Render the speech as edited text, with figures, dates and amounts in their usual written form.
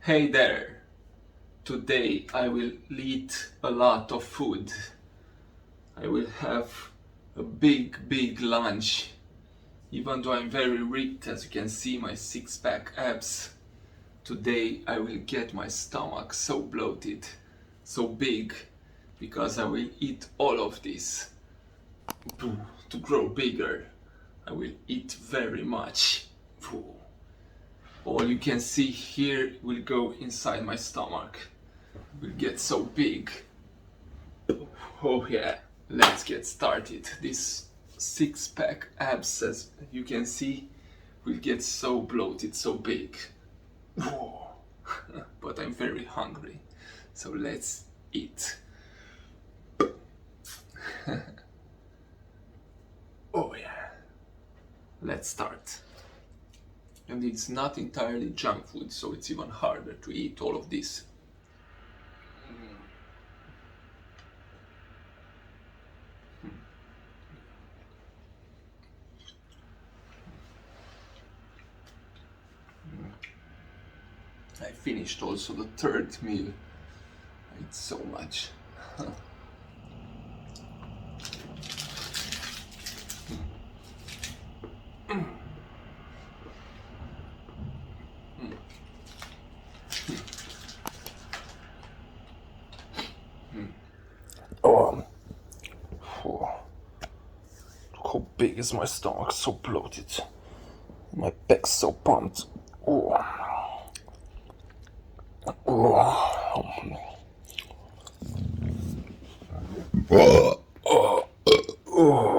Hey there! Today I will eat a lot of food. I will have a big lunch. Even though I'm very ripped, as you can see my six-pack abs, today I will get my stomach so bloated, so big, because I will eat all of this to grow bigger. I will eat very much. All you can see here will go inside my stomach. Will get so big. Oh yeah, let's get started. This six-pack abs, as you can see, will get so bloated, so big. But I'm very hungry, so let's eat. Oh yeah, let's start. And it's not entirely junk food, so it's even harder to eat all of this. I finished also the third meal. I ate so much. Oh, look how big is my stomach, so bloated. My back's so pumped. Oh. Oh.